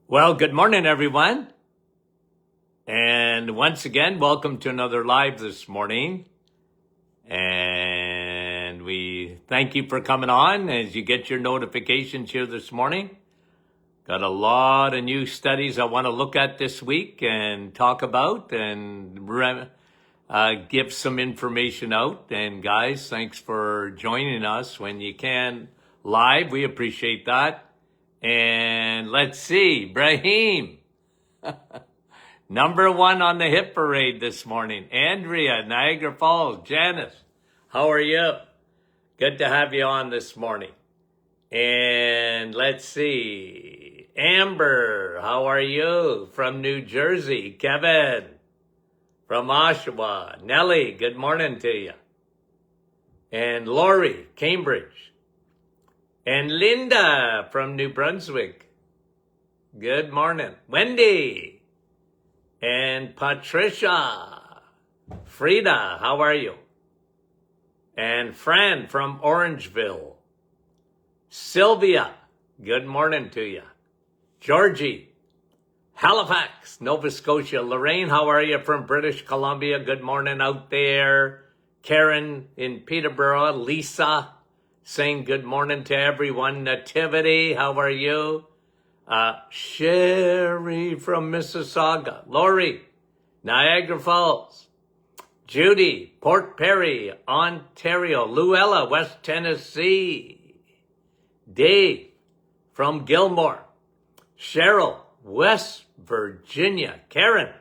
Well, good morning, everyone. And once again, welcome to another live this morning. And we thank you for coming on as you get your notifications here this morning. Got a lot of new studies I want to look at this week and talk about and give some information out. And guys, thanks for joining us when you can live. We appreciate that. And let's see, Brahim, number one on the hit parade this morning. Andrea, Niagara Falls, Janice, how are you? Good to have you on this morning. And let's see, Amber, how are you? From New Jersey, Kevin, from Oshawa, Nellie, good morning to you. And Lori, Cambridge. And Linda from New Brunswick. Good morning. Wendy. And Patricia. Frida, how are you? And Fran from Orangeville. Sylvia, good morning to you. Georgie. Halifax, Nova Scotia. Lorraine, how are you from British Columbia? Good morning out there. Karen in Peterborough. Lisa, saying good morning to everyone. Nativity, how are you? Sherry from Mississauga. Lori, Niagara Falls. Judy, Port Perry, Ontario. Luella, West Tennessee. Dave from Gilmore. Cheryl, West Virginia. Karen,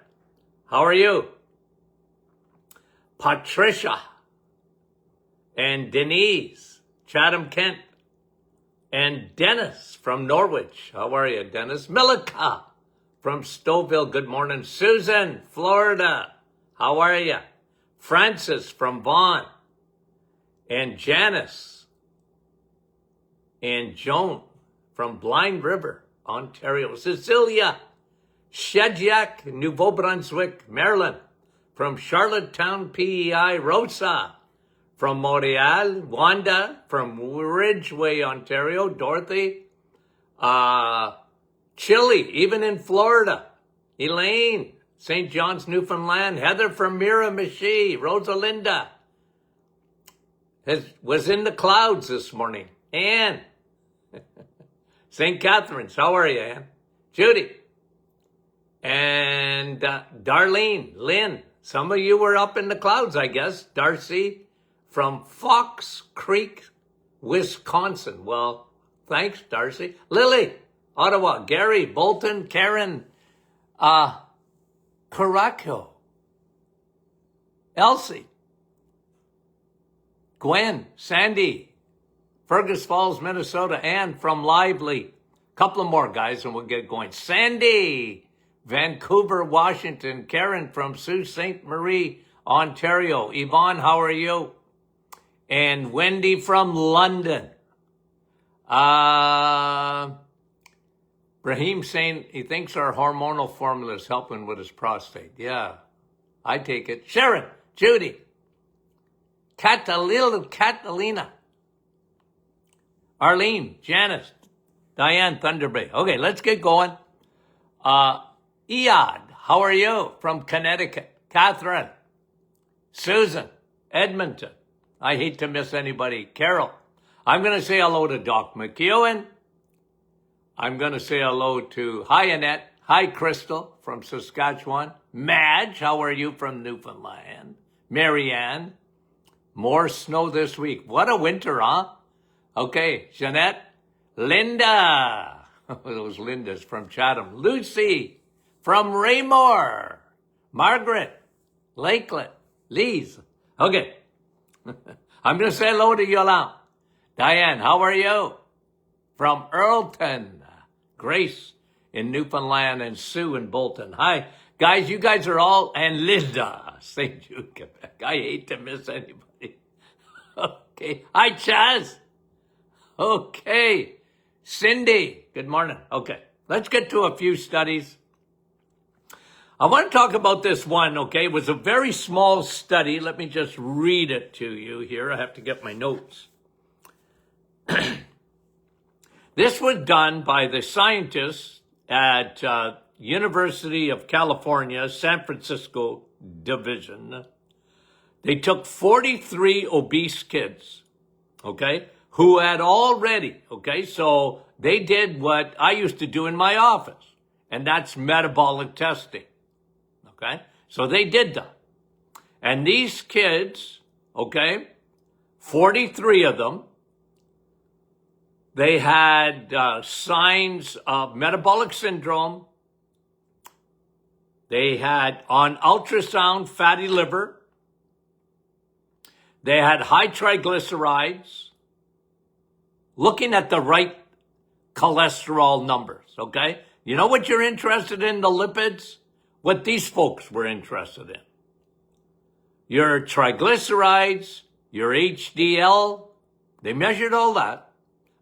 how are you? Patricia and Denise, Chatham, Kent. And Dennis from Norwich. How are you, Dennis? Milika from Stouffville. Good morning. Susan, Florida. How are you? Francis from Vaughan. And Janice. And Joan from Blind River, Ontario. Cecilia Shedjak, Nouveau Brunswick, Maryland. From Charlottetown, PEI. Rosa from Montreal. Wanda from Ridgeway, Ontario. Dorothy. Chile, even in Florida. Elaine, St. John's, Newfoundland. Heather from Miramichi. Rosalinda was in the clouds this morning. Anne, St. Catharines. How are you, Anne? Judy. And Darlene, Lynn. Some of you were up in the clouds, I guess. Darcy from Fox Creek, Wisconsin. Well, thanks, Darcy. Lily, Ottawa. Gary, Bolton. Karen, Caraco. Elsie. Gwen, Sandy, Fergus Falls, Minnesota. Ann from Lively. Couple of more, guys, and we'll get going. Sandy, Vancouver, Washington. Karen from Sault Ste. Marie, Ontario. Yvonne, how are you? And Wendy from London. Brahim saying he thinks our hormonal formula is helping with his prostate. Yeah, I take it. Sharon, Judy, Catalina, Arlene, Janice, Diane, Thunder Bay. Okay, let's get going. Iad, how are you? From Connecticut. Catherine, Susan, Edmonton. I hate to miss anybody. Carol, I'm going to say hello to Doc McEwen. I'm going to say hello to hi Annette. Hi Crystal from Saskatchewan. Madge, how are you from Newfoundland? Marianne, more snow this week. What a winter, huh? Okay, Jeanette. Linda, those Lindas from Chatham. Lucy from Raymore. Margaret, Lakeland, Lise. Okay. I'm going to say hello to Yolanda. Diane, how are you? From Earlton. Grace in Newfoundland and Sue in Bolton. Hi, guys, you guys are all, and Linda, St. Jude, Quebec. I hate to miss anybody. Okay. Hi, Chaz. Okay. Cindy, good morning. Okay. Let's get to a few studies. I want to talk about this one, okay? It was a very small study. Let me just read it to you here. I have to get my notes. This was done by the scientists at University of California, San Francisco division. They took 43 obese kids, okay, who had already, okay, so they did what I used to do in my office, and that's metabolic testing, okay? So they did that. And these kids, okay, 43 of them, they had signs of metabolic syndrome. They had on ultrasound fatty liver. They had high triglycerides. Looking at the right cholesterol numbers, okay? You know what you're interested in, the lipids? What these folks were interested in. Your triglycerides, your HDL, they measured all that.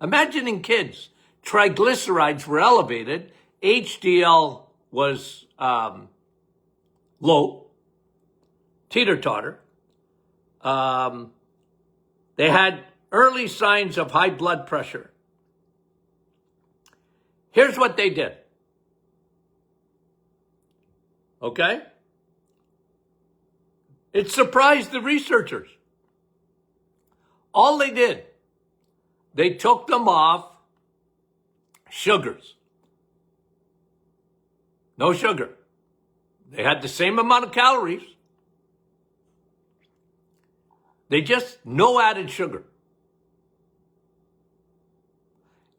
Imagine in kids, triglycerides were elevated, HDL was low, teeter-totter. They had early signs of high blood pressure. Here's what they did. Okay? It surprised the researchers. All they did, they took them off sugars. No sugar. They had the same amount of calories. They just, no added sugar.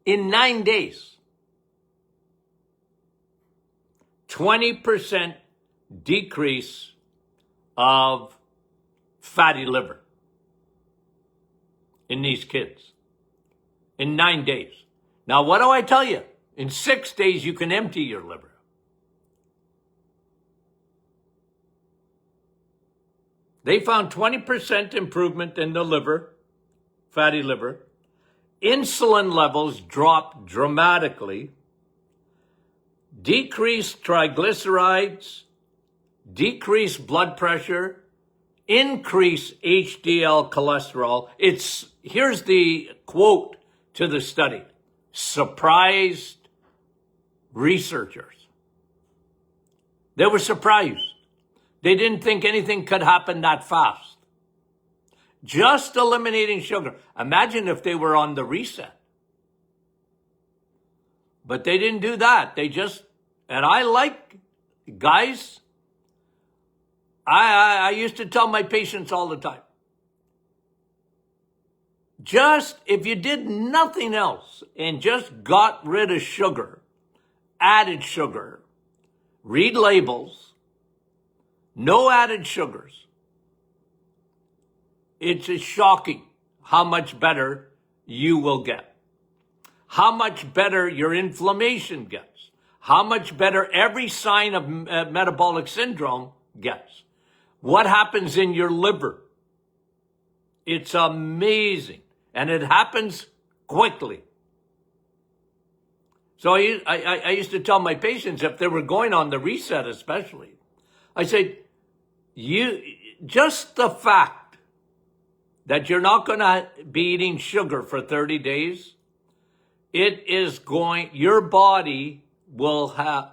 In 9 days, 20% decrease of fatty liver in these kids. In 9 days. Now, what do I tell you? In 6 days, you can empty your liver. They found 20% improvement in the liver, fatty liver. Insulin levels dropped dramatically. Decreased triglycerides, decreased blood pressure, increased HDL cholesterol. Here's the quote to the study. Surprised researchers. They were surprised. They didn't think anything could happen that fast. Just eliminating sugar. Imagine if they were on the reset. But they didn't do that. They just, and I like, guys, I used to tell my patients all the time, just if you did nothing else and just got rid of sugar, added sugar, read labels, no added sugars, it's shocking how much better you will get. How much better your inflammation gets. How much better every sign of metabolic syndrome gets. What happens in your liver? It's amazing. And it happens quickly. So I used to tell my patients, if they were going on the reset especially, I said, just the fact that you're not going to be eating sugar for 30 days, your body will have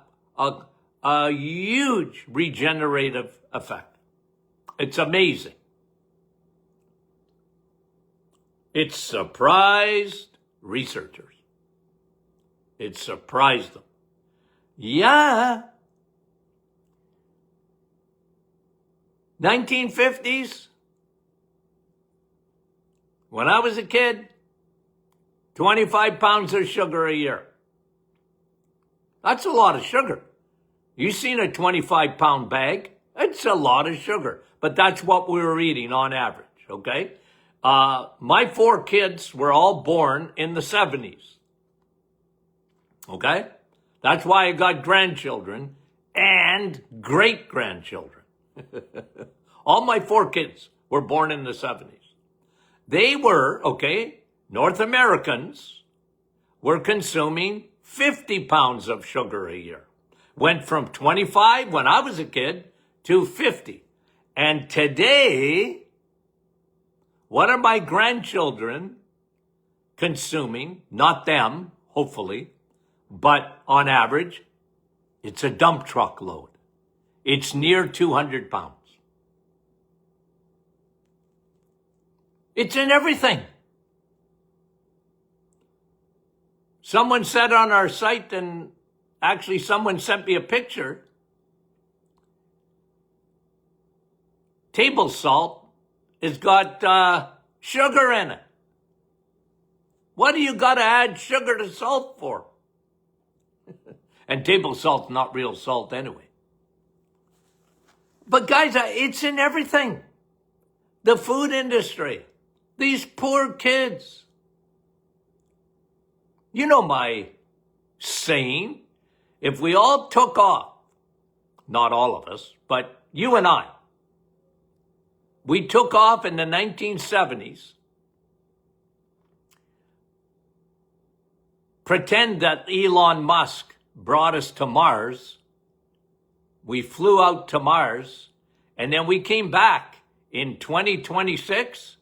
a huge regenerative effect. It's amazing. It surprised researchers. It surprised them. Yeah. 1950s, when I was a kid, 25 pounds of sugar a year. That's a lot of sugar. You seen a 25-pound bag? It's a lot of sugar. But that's what we were eating on average, okay? My 4 kids were all born in the 70s. Okay? That's why I got grandchildren and great-grandchildren. All my 4 kids were born in the 70s. They were, okay, North Americans were consuming 50 pounds of sugar a year. Went from 25 when I was a kid to 50. And today, what are my grandchildren consuming? Not them, hopefully. but on average, it's a dump truck load. It's near 200 pounds. It's in everything. Someone said on our site, and actually someone sent me a picture, table salt has got sugar in it. What do you got to add sugar to salt for? And table salt's not real salt anyway. But guys, it's in everything. The food industry, these poor kids. You know my saying, if we all took off, not all of us, but you and I, we took off in the 1970s, pretend that Elon Musk brought us to Mars, we flew out to Mars, and then we came back in 2026,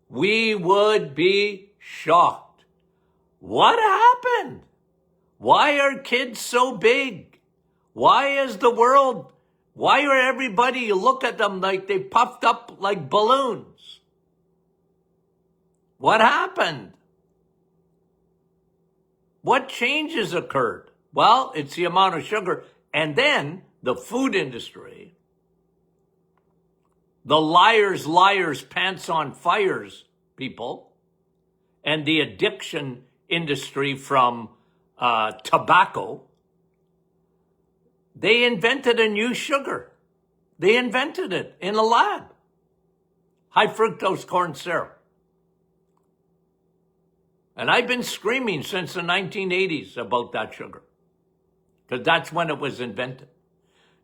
we would be shocked. What happened? Why are kids so big? Why is the world, why are everybody, you look at them like they puffed up like balloons? What happened? What changes occurred? Well, it's the amount of sugar. And then the food industry, the liars, pants on fires people, and the addiction industry from tobacco, they invented a new sugar. They invented it in a lab. High fructose corn syrup. And I've been screaming since the 1980s about that sugar, because that's when it was invented.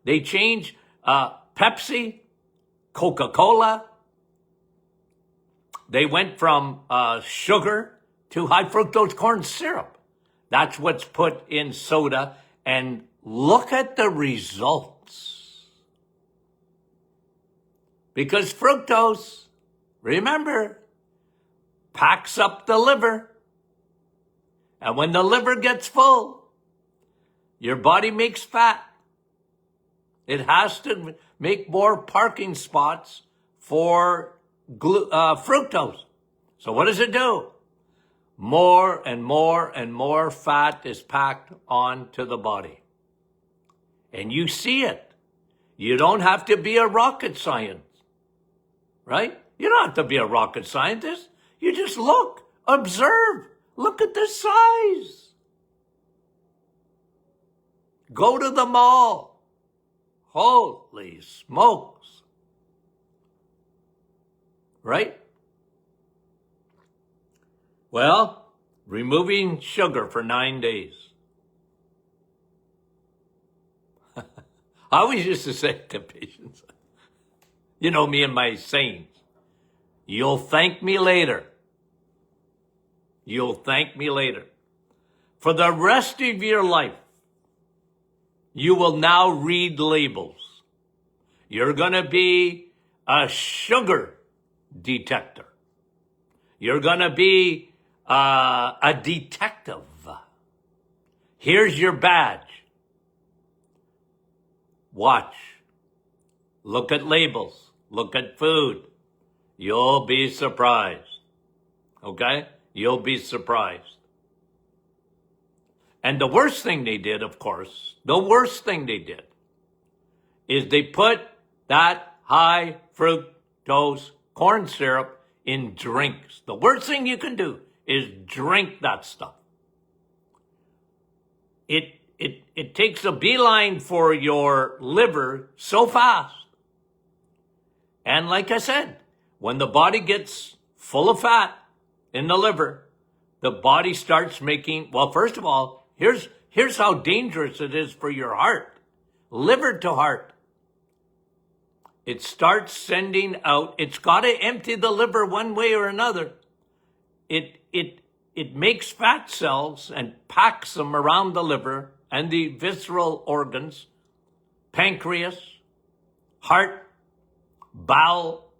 They changed Pepsi, Coca-Cola. They went from sugar to high fructose corn syrup. That's what's put in soda. And look at the results. Because fructose, remember, packs up the liver. And when the liver gets full, your body makes fat. It has to make more parking spots for fructose. So what does it do? More and more and more fat is packed onto the body. And you see it. You don't have to be a rocket scientist, right? You don't have to be a rocket scientist. You just look, observe. Look at the size. Go to the mall. Holy smokes. Right? Well, removing sugar for 9 days. I always used to say to patients, you know me and my sayings, you'll thank me later. You'll thank me later. For the rest of your life, you will now read labels. You're going to be a sugar detector. You're going to be a detective. Here's your badge. Watch. Look at labels. Look at food. You'll be surprised. Okay? You'll be surprised. And the worst thing they did, of course, the worst thing they did is they put that high fructose corn syrup in drinks. The worst thing you can do is drink that stuff. It takes a beeline for your liver so fast. And like I said, when the body gets full of fat in the liver, the body starts making, well, first of all, here's how dangerous it is for your heart. Liver to heart. It starts sending out, it's got to empty the liver one way or another. It makes fat cells and packs them around the liver and the visceral organs, pancreas, heart, bowel.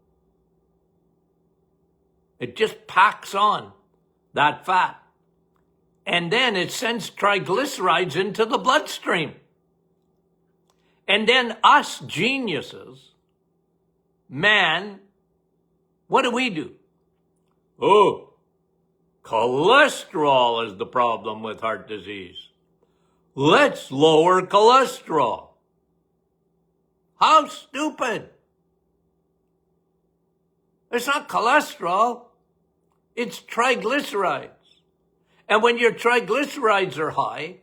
It just packs on that fat. and then it sends triglycerides into the bloodstream. And then us geniuses, man, what do? Oh, cholesterol is the problem with heart disease. Let's lower cholesterol. How stupid. It's not cholesterol. It's triglycerides. And when your triglycerides are high,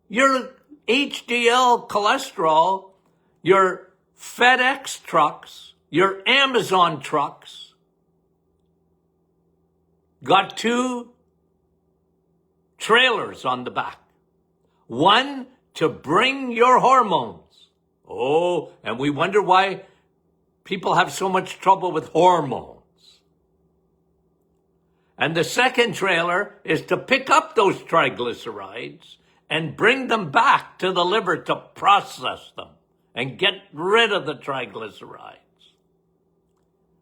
your HDL cholesterol, your FedEx trucks, your Amazon trucks, got 2 trailers on the back. One to bring your hormones. Oh, and we wonder why people have so much trouble with hormones. And the second trailer is to pick up those triglycerides and bring them back to the liver to process them and get rid of the triglycerides.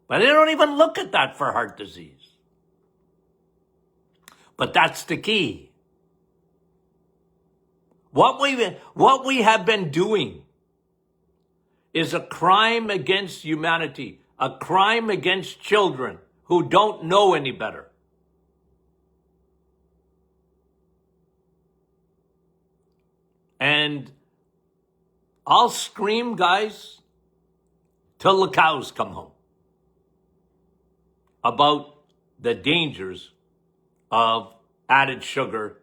But they don't even look at that for heart disease. But that's the key. What we have been doing is a crime against humanity, a crime against children who don't know any better. And I'll scream, guys, till the cows come home about the dangers of added sugar,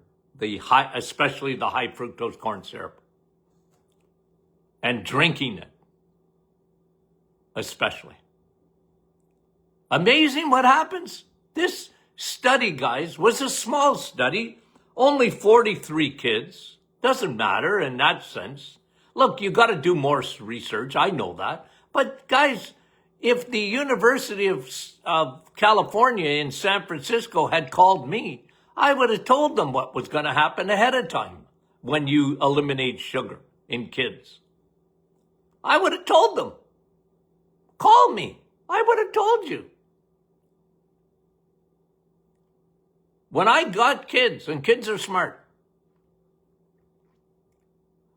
especially the high fructose corn syrup, and drinking it, especially. Amazing what happens. This study, guys, was a small study, only 43 kids. Doesn't matter in that sense. Look, you got to do more research. I know that. But guys, if the University of California in San Francisco had called me, I would have told them what was going to happen ahead of time when you eliminate sugar in kids. I would have told them. Call me. I would have told you. When I got kids, and kids are smart,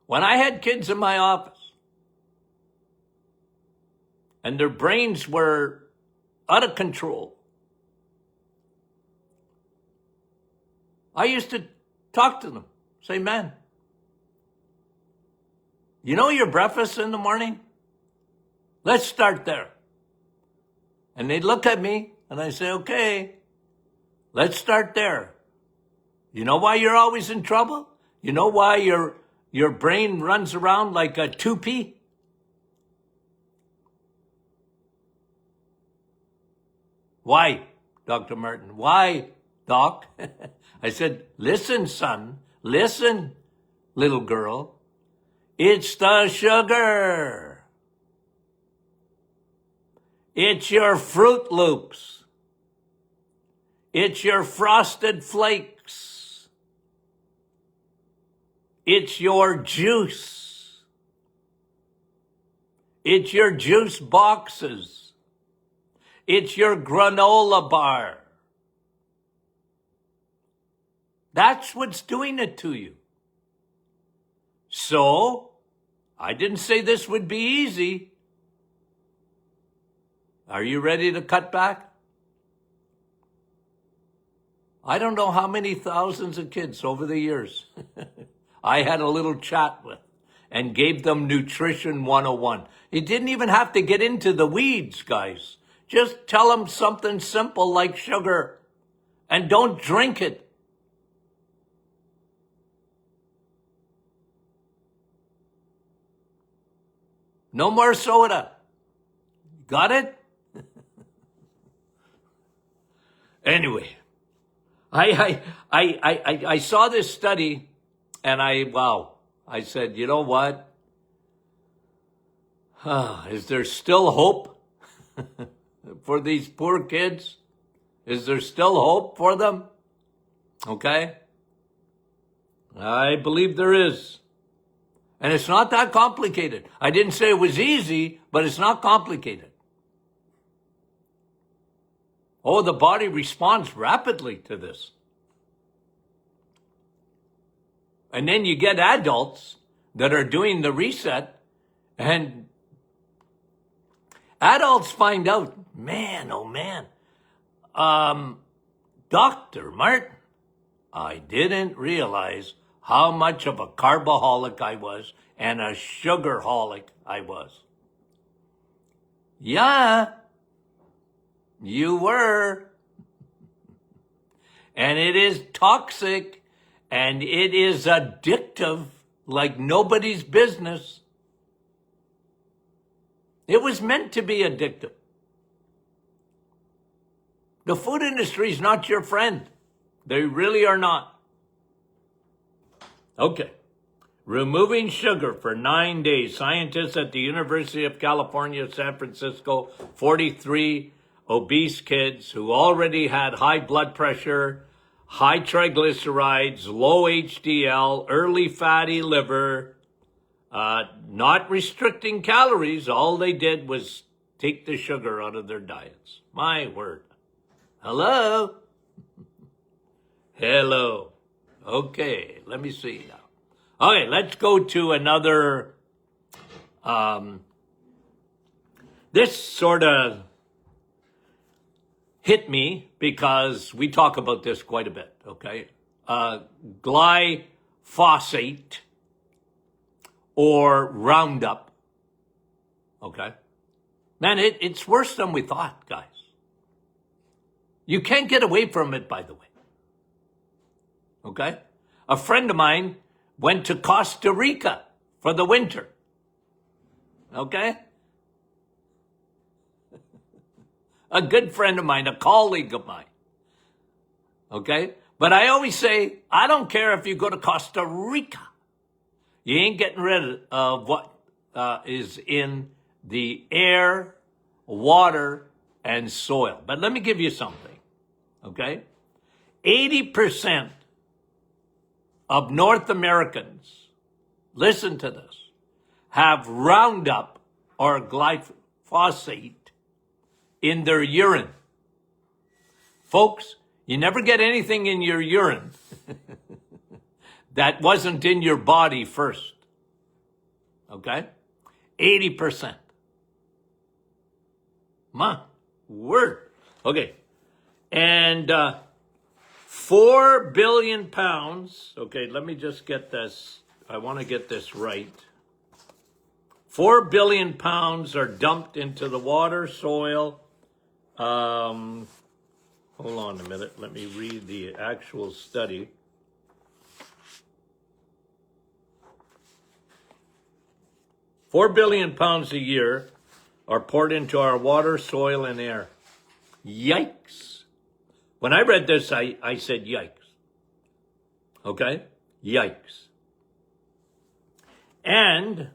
when I had kids in my office and their brains were out of control, I used to talk to them, say, man, you know your breakfast in the morning? Let's start there. And they'd look at me and I say, okay, let's start there. You know why you're always in trouble? You know why your brain runs around like a toupee? Why, Dr. Martin? Why, Doc? I said, listen, son. Listen, little girl. It's the sugar. It's your Fruit Loops. It's your Frosted Flakes. It's your juice. It's your juice boxes. It's your granola bar. That's what's doing it to you. So, I didn't say this would be easy. Are you ready to cut back? I don't know how many thousands of kids over the years I had a little chat with and gave them Nutrition 101. It didn't even have to get into the weeds, guys. Just tell them something simple like sugar and don't drink it. No more soda. Got it? Anyway, I saw this study and I said, you know what? Is there still hope for these poor kids? Is there still hope for them? Okay? I believe there is. And it's not that complicated. I didn't say it was easy, but it's not complicated. Oh, the body responds rapidly to this. And then you get adults that are doing the reset, and adults find out, man, oh man, Dr. Martin, I didn't realize how much of a carboholic I was and a sugarholic I was. Yeah, you were. And it is toxic and it is addictive like nobody's business. It was meant to be addictive. The food industry is not your friend. They really are not. Okay. Removing sugar for 9 days. Scientists at the University of California, San Francisco, 43 obese kids who already had high blood pressure, high triglycerides, low HDL, early fatty liver, not restricting calories. All they did was take the sugar out of their diets. My word. Hello? Hello. Okay, let me see now. Okay, let's go to another, this sort of hit me because we talk about this quite a bit, okay? Glyphosate or Roundup, okay? Man, it's worse than we thought, guys. You can't get away from it, by the way. Okay? A friend of mine went to Costa Rica for the winter. Okay? A good friend of mine, a colleague of mine. Okay? But I always say, I don't care if you go to Costa Rica. You ain't getting rid of what is in the air, water, and soil. But let me give you something. Okay? 80% of North Americans, listen to this, have Roundup or glyphosate in their urine. Folks, you never get anything in your urine that wasn't in your body first. Okay? 80%. My word. Okay. And 4 billion pounds. Okay, let me just get this. I want to get this right. 4 billion pounds are dumped into the water, soil. Hold on a minute. Let me read the actual study. $4 billion a year are poured into our water, soil, and air. Yikes. When I read this, I said, yikes. Okay? Yikes. And,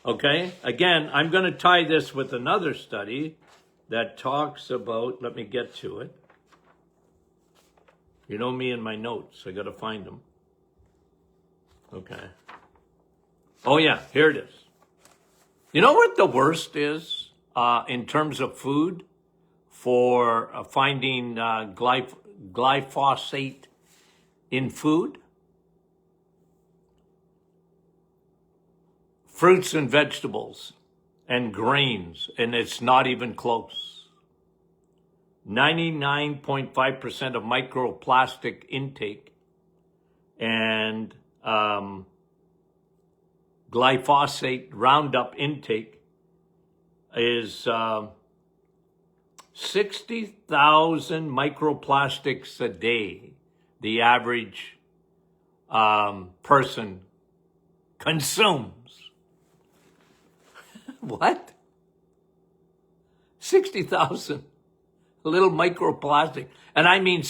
okay, again, I'm going to tie this with another study that talks about, let me get to it. You know me and my notes. I got to find them. Okay. Oh, yeah, here it is. You know what the worst is in terms of food for finding glyphosate in food? Fruits and vegetables and grains, and it's not even close. 99.5% of microplastic intake and glyphosate Roundup intake is 60,000 microplastics a day, the average person consumes. What? 60,000 little microplastic. And I mean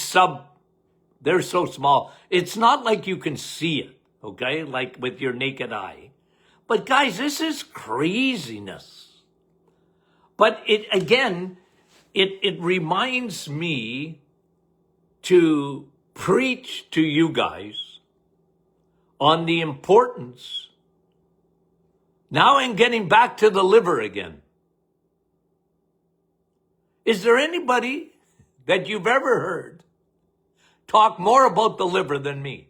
they're so small. It's not like you can see it, okay? Like with your naked eye. But guys, this is craziness. But it reminds me to preach to you guys on the importance. Now I'm getting back to the liver again. Is there anybody that you've ever heard talk more about the liver than me?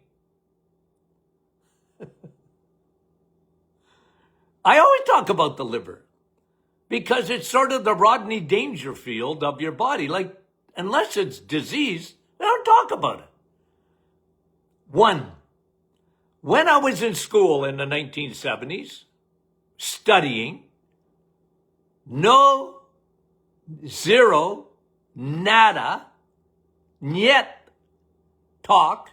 I always talk about the liver because it's sort of the Rodney Dangerfield of your body. Like, unless it's disease, they don't talk about it. One, when I was in school in the 1970s, studying, no, zero, nada, yet talk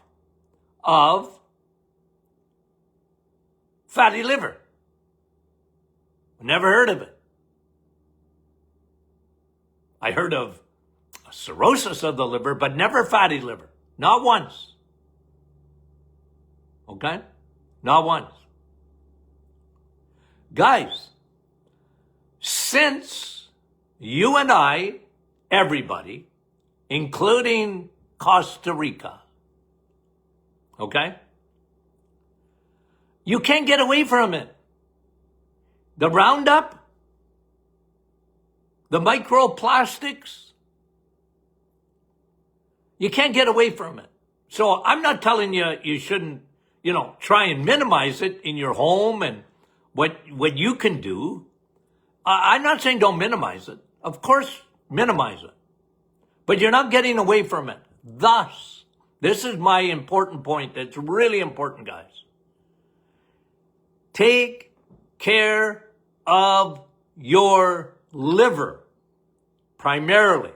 of fatty liver. Never heard of it. I heard of cirrhosis of the liver, but never fatty liver. Not once. Okay? Not once. Guys, since you and I, everybody, including Costa Rica, okay? You can't get away from it. The Roundup, the microplastics, you can't get away from it. So I'm not telling you you shouldn't, try and minimize it in your home and what you can do. I'm not saying don't minimize it. Of course, minimize it. But you're not getting away from it. Thus, this is my important point. It's really important, guys. Take care of your liver, primarily.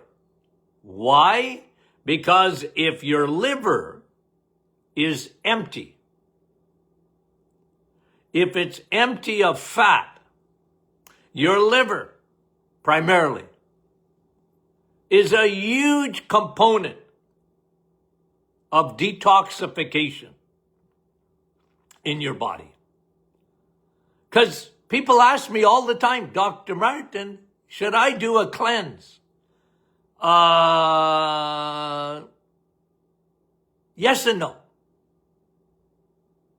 Why? Because if your liver is empty, if it's empty of fat, your liver, primarily, is a huge component of detoxification in your body. Because people ask me all the time, Dr. Martin, should I do a cleanse? Yes and no.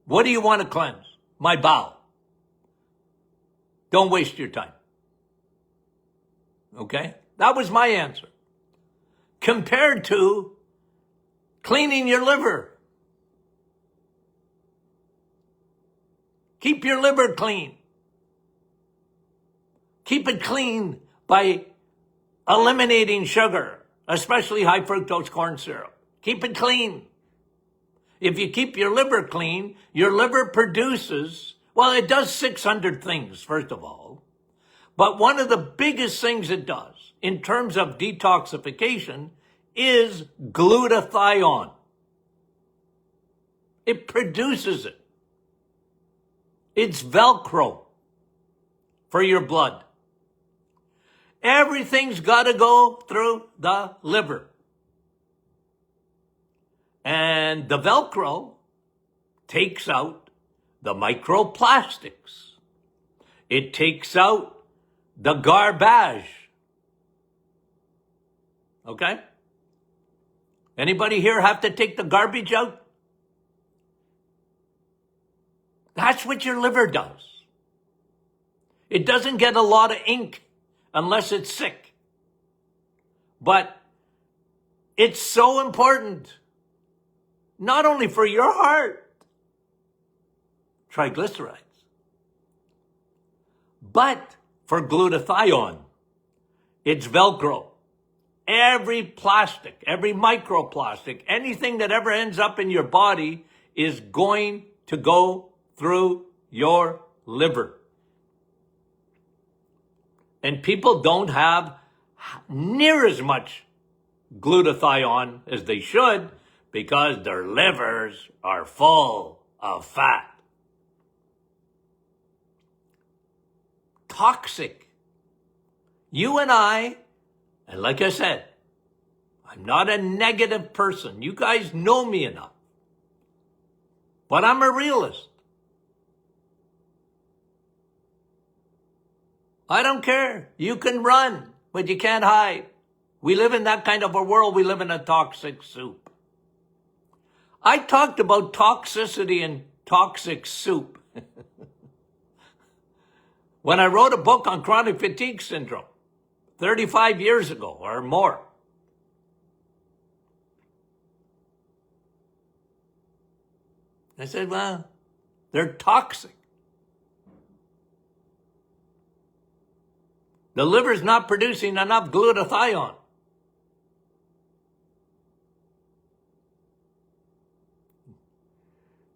What do you want to cleanse? My bowel. Don't waste your time. Okay? That was my answer. Compared to cleaning your liver. Keep your liver clean. Keep it clean by eliminating sugar, especially high fructose corn syrup. Keep it clean. If you keep your liver clean, your liver produces, well, it does 600 things, first of all. But one of the biggest things it does in terms of detoxification is glutathione. It produces it. It's Velcro for your blood. Everything's got to go through the liver. And the Velcro takes out the microplastics. It takes out the garbage. Okay? Anybody here have to take the garbage out? That's what your liver does. It doesn't get a lot of ink unless it's sick. But it's so important, not only for your heart, triglycerides, but for glutathione. It's Velcro. Every plastic, every microplastic, anything that ever ends up in your body is going to go through your liver. And people don't have near as much glutathione as they should because their livers are full of fat. Toxic. You and I, and like I said, I'm not a negative person. You guys know me enough. But I'm a realist. I don't care. You can run, but you can't hide. We live in that kind of a world. We live in a toxic soup. I talked about toxicity and toxic soup when I wrote a book on chronic fatigue syndrome 35 years ago or more. I said, well, they're toxic. The liver's not producing enough glutathione.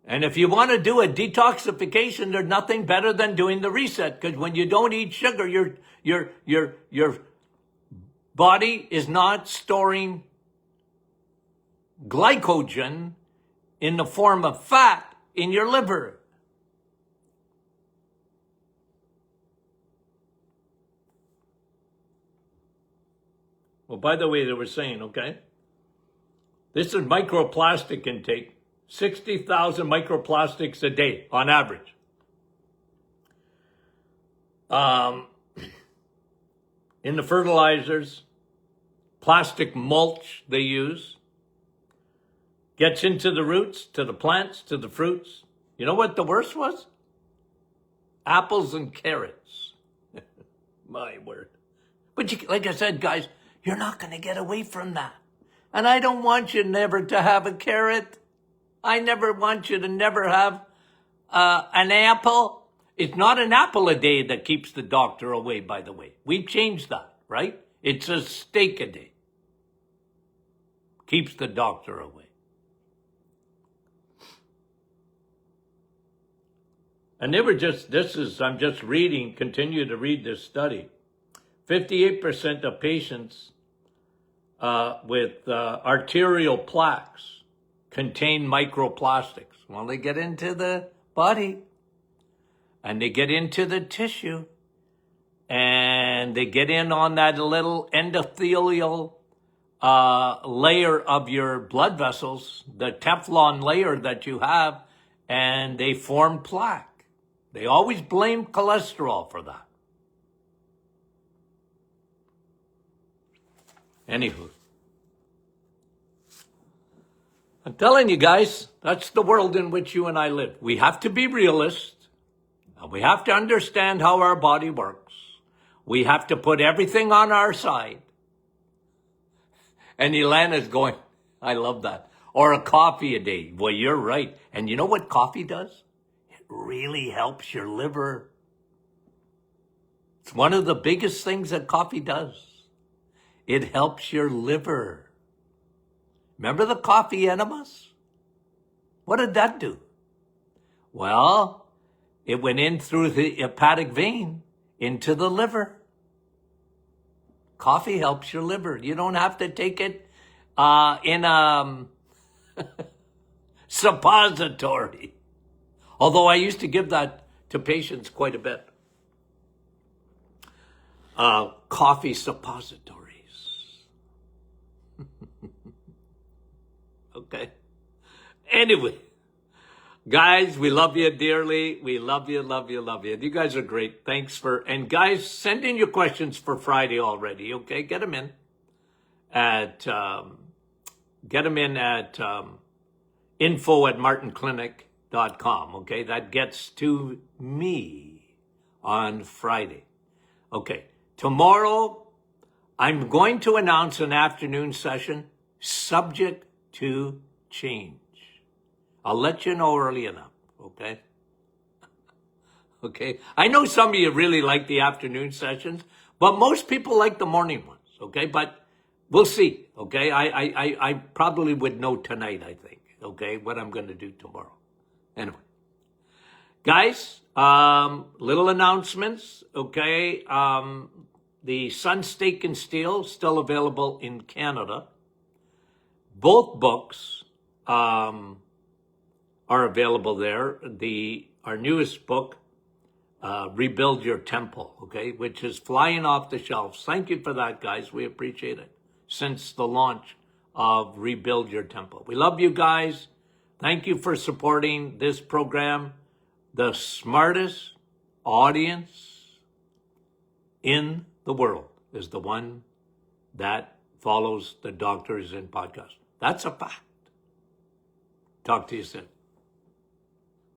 And if you want to do a detoxification, there's nothing better than doing the reset, because when you don't eat sugar, your body is not storing glycogen in the form of fat in your liver. Well, by the way, they were saying, okay, this is microplastic intake, 60,000 microplastics a day on average. In the fertilizers, plastic mulch they use, gets into the roots, to the plants, to the fruits. You know what the worst was? Apples and carrots. My word. But you, like I said, guys, you're not going to get away from that. And I don't want you never to have a carrot. I never want you to never have an apple. It's not an apple a day that keeps the doctor away, by the way. We've changed that, right? It's a steak a day. Keeps the doctor away. And they were just, I'm just reading, continue to read this study. 58% of patients with arterial plaques contain microplastics. Well, they get into the body and they get into the tissue and they get in on that little endothelial layer of your blood vessels, the Teflon layer that you have, and they form plaque. They always blame cholesterol for that. Anywho, I'm telling you guys, that's the world in which you and I live. We have to be realists. And we have to understand how our body works. We have to put everything on our side. And Ilana's going, I love that. Or a coffee a day. Well, you're right. And you know what coffee does? It really helps your liver. It's one of the biggest things that coffee does. It helps your liver. Remember the coffee enemas? What did that do? Well, it went in through the hepatic vein into the liver. Coffee helps your liver. You don't have to take it in a suppository. Although I used to give that to patients quite a bit. Coffee suppositories. Okay. Anyway, guys, we love you dearly. We love you, love you, love you. You guys are great. Thanks for, and guys, send in your questions for Friday already. Okay, get them in at info@martinclinic.com. Okay, that gets to me on Friday. Okay, tomorrow I'm going to announce an afternoon session subject to change. I'll let you know early enough, okay? Okay, I know some of you really like the afternoon sessions, but most people like the morning ones, okay? But we'll see, okay? I probably would know tonight, I think, okay, what I'm going to do tomorrow. Anyway, guys, little announcements, okay? The Sun Steak and Steel still available in Canada. Both books are available there. Our newest book, Rebuild Your Temple, okay, which is flying off the shelves. Thank you for that, guys. We appreciate it. Since the launch of Rebuild Your Temple. We love you guys. Thank you for supporting this program. The smartest audience in the world is the one that follows the Doctors In podcast. That's a fact. Talk to you soon.